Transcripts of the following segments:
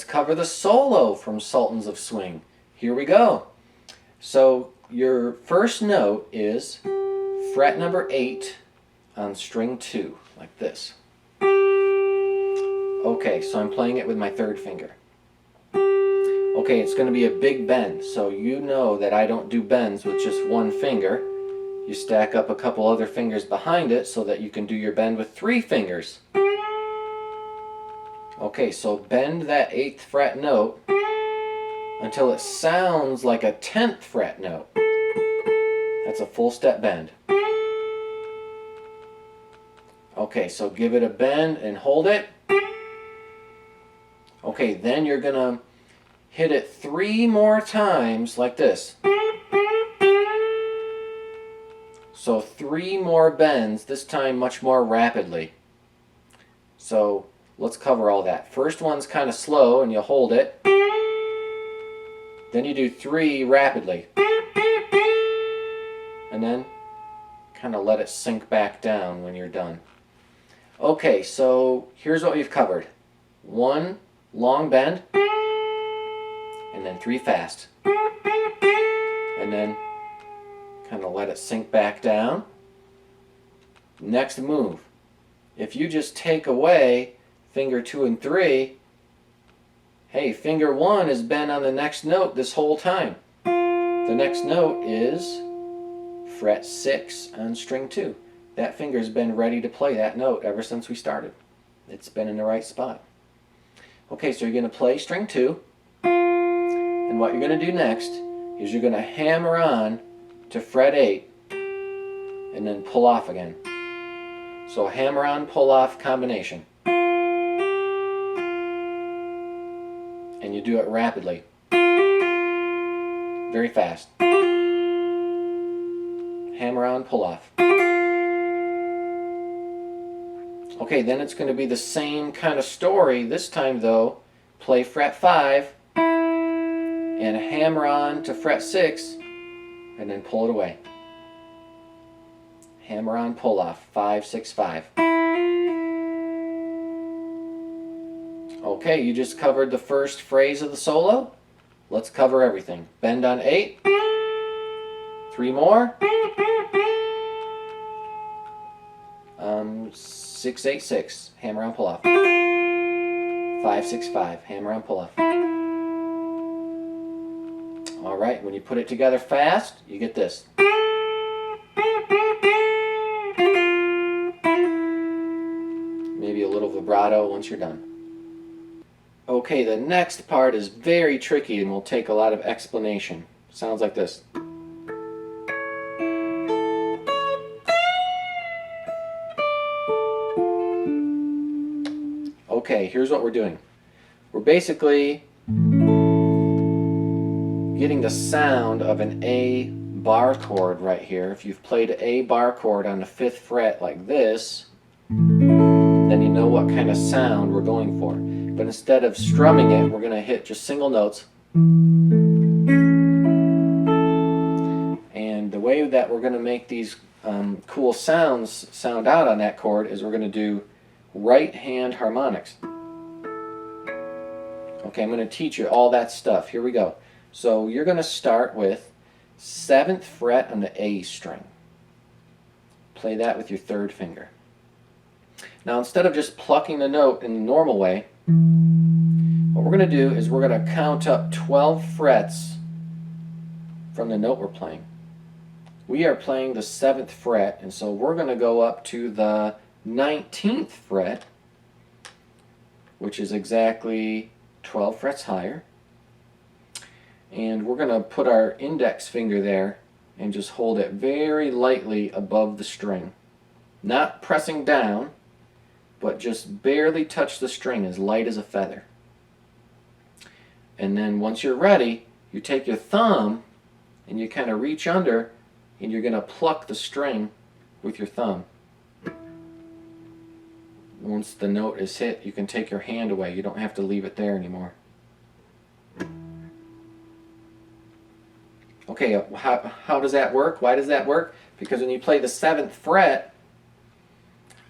cover the solo from Sultans of Swing. Here we go. So your first note is fret number 8 on string 2, like this. Okay, so I'm playing it with my third finger. Okay, it's going to be a big bend, so you know that I don't do bends with just one finger. You stack up a couple other fingers behind it so that you can do your bend with 3 fingers. Okay, so bend that 8th fret note until it sounds like a 10th fret note. That's a full step bend. Okay, so give it a bend and hold it. Okay, then you're going to hit it 3 more times like this. So 3 more bends, this time much more rapidly. So let's cover all that. First one's kind of slow and you hold it. Then you do 3 rapidly. And then kind of let it sink back down when you're done. Okay, so here's what we've covered. 1 long bend, and then 3 fast. And then kind of let it sink back down. Next move. If you just take away finger 2 and 3, hey, finger 1 has been on the next note this whole time. The next note is fret 6 on string 2. That finger's been ready to play that note ever since we started. It's been in the right spot. Okay, so you're going to play string 2, and what you're going to do next is you're going to hammer on to fret 8 and then pull off again. So hammer on, pull off combination. And you do it rapidly. Very fast. Hammer on, pull off. Okay, then it's going to be the same kind of story. This time though, play fret 5 and hammer on to fret 6 and then pull it away. Hammer on, pull off, 5, 6, 5. Okay, you just covered the first phrase of the solo. Let's cover everything. Bend on 8. 3 more. 6, 8, 6. Hammer on, pull off. 5, 6, 5. Hammer on, pull off. Alright, when you put it together fast, you get this. Maybe a little vibrato once you're done. Okay, the next part is very tricky and will take a lot of explanation. Sounds like this. Okay, here's what we're doing. We're basically getting the sound of an A bar chord right here. If you've played an A bar chord on the 5th fret like this, then you know what kind of sound we're going for. But instead of strumming it, we're going to hit just single notes. And the way that we're going to make these cool sounds sound out on that chord is we're going to do right hand harmonics. Okay, I'm going to teach you all that stuff. Here we go. So you're going to start with 7th fret on the A string. Play that with your 3rd finger. Now instead of just plucking the note in the normal way, what we're going to do is we're going to count up 12 frets from the note we're playing. We are playing the 7th fret, and so we're going to go up to the 19th fret, which is exactly 12 frets higher. And we're going to put our index finger there and just hold it very lightly above the string. Not pressing down, but just barely touch the string, as light as a feather. And then once you're ready, you take your thumb and you kind of reach under and you're going to pluck the string with your thumb. Once the note is hit, you can take your hand away. You don't have to leave it there anymore. Okay, how does that work? Why does that work? Because when you play the 7th fret,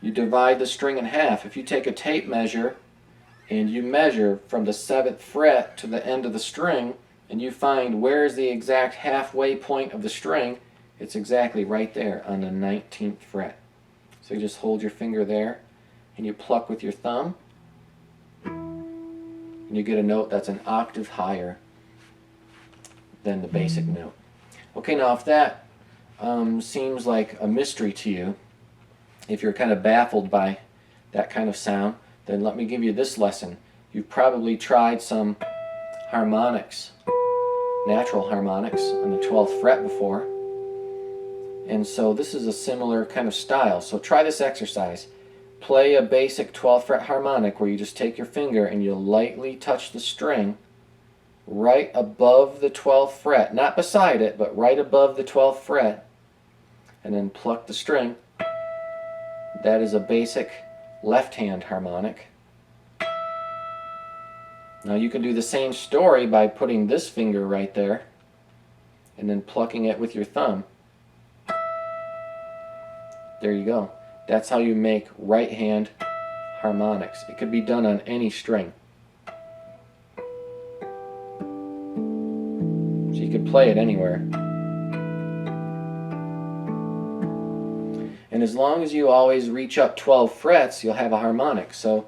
you divide the string in half. If you take a tape measure and you measure from the 7th fret to the end of the string, and you find where is the exact halfway point of the string, it's exactly right there on the 19th fret. So you just hold your finger there, and you pluck with your thumb, and you get a note that's an octave higher than the basic note. Okay, now if that seems like a mystery to you, if you're kind of baffled by that kind of sound, then let me give you this lesson. You've probably tried some harmonics, natural harmonics on the 12th fret before, and so this is a similar kind of style. So try this exercise. Play a basic 12th fret harmonic where you just take your finger and you lightly touch the string right above the 12th fret, not beside it, but right above the 12th fret, and then pluck the string. That is a basic left-hand harmonic. Now you can do the same story by putting this finger right there and then plucking it with your thumb. There you go. That's how you make right-hand harmonics. It could be done on any string. So you could play it anywhere. And as long as you always reach up 12 frets, you'll have a harmonic. So,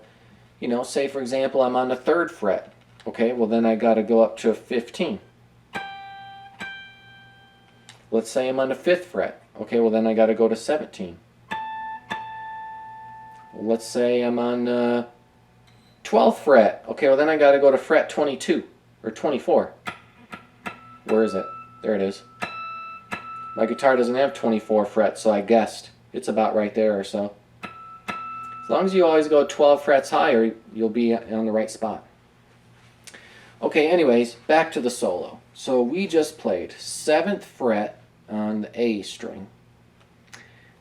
you know, say for example I'm on the 3rd fret. Okay, well then I got to go up to 15. Let's say I'm on the 5th fret. Okay, well then I got to go to 17. Let's say I'm on the 12th fret. Okay, well then I got to go to fret 22 or 24. Where is it? There it is. My guitar doesn't have 24 frets, so I guessed. It's about right there or so. As long as you always go 12 frets higher, you'll be on the right spot. Okay, anyways, back to the solo. So we just played 7th fret on the A string.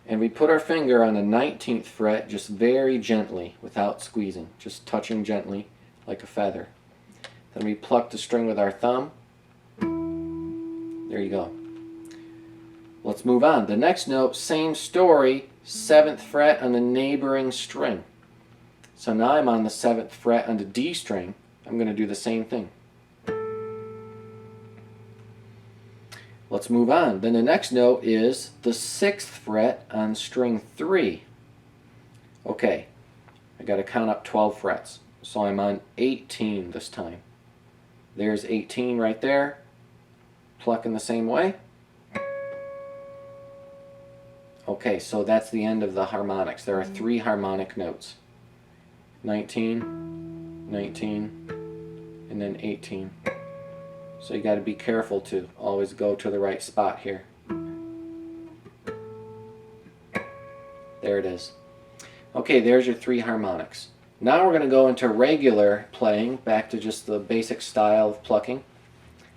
And we put our finger on the 19th fret just very gently, without squeezing, just touching gently like a feather. Then we pluck the string with our thumb. There you go. Let's move on. The next note, same story, 7th fret on the neighboring string. So now I'm on the 7th fret on the D string. I'm going to do the same thing. Let's move on. Then the next note is the 6th fret on string 3. Okay, I got to count up 12 frets. So I'm on 18 this time. There's 18 right there. Pluck in the same way. Okay, so that's the end of the harmonics. There are 3 harmonic notes. 19, 19, and then 18. So you got to be careful to always go to the right spot here. There it is. Okay, there's your 3 harmonics. Now we're going to go into regular playing, back to just the basic style of plucking.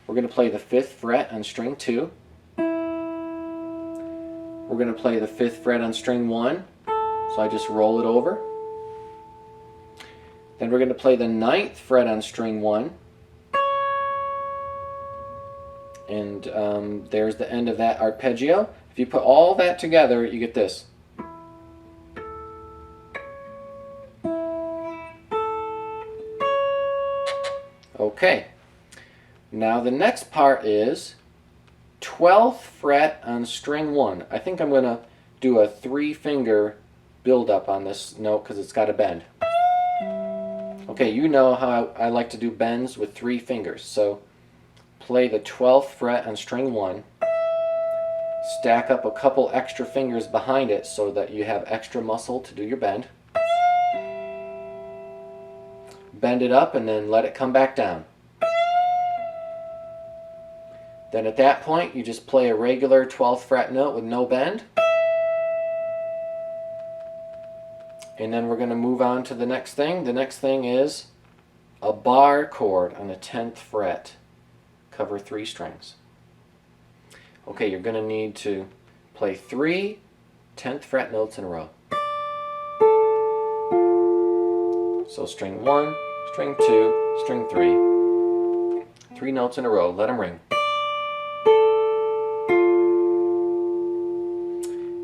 We're going to play the 5th fret on string 2. We're going to play the 5th fret on string 1, so I just roll it over. Then we're going to play the 9th fret on string 1. And there's the end of that arpeggio. If you put all that together, you get this. Okay. Now the next part is 12th fret on string 1. I think I'm going to do a 3-finger build-up on this note because it's got a bend. Okay, you know how I like to do bends with 3 fingers. So play the 12th fret on string 1. Stack up a couple extra fingers behind it so that you have extra muscle to do your bend. Bend it up and then let it come back down. Then at that point, you just play a regular 12th fret note with no bend. And then we're going to move on to the next thing. The next thing is a bar chord on the 10th fret. Cover 3 strings. Okay, you're going to need to play 3 10th fret notes in a row. So string 1, string 2, string 3. 3 notes in a row. Let them ring.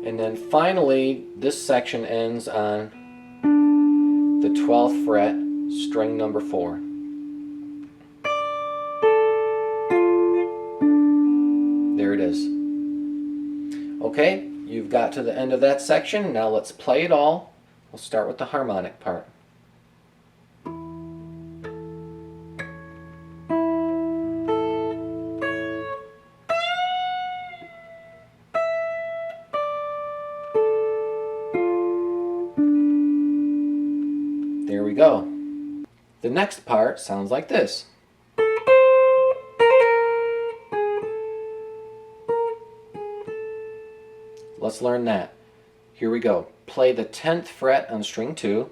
And then finally, this section ends on the 12th fret, string number 4. There it is. Okay, you've got to the end of that section. Now let's play it all. We'll start with the harmonic part. There we go. The next part sounds like this. Let's learn that. Here we go. Play the 10th fret on string 2.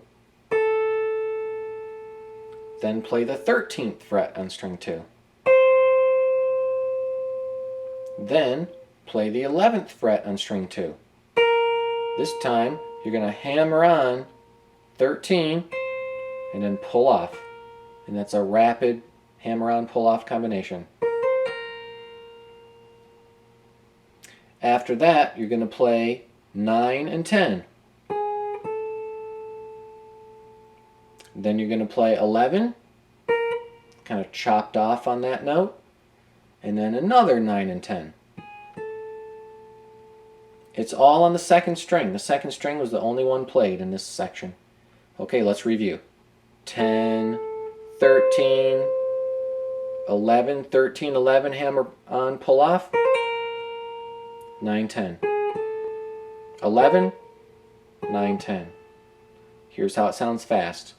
Then play the 13th fret on string 2. Then play the 11th fret on string 2. This time you're going to hammer on 13 and then pull off. And that's a rapid hammer on pull off combination. After that, you're going to play 9 and 10. Then you're going to play 11, kind of chopped off on that note, and then another 9 and 10. It's all on the second string. The second string was the only one played in this section. Okay, let's review. 10, 13, 11, 13, 11, hammer on, pull off. 9, 10. 11, 9, 10. Here's how it sounds fast.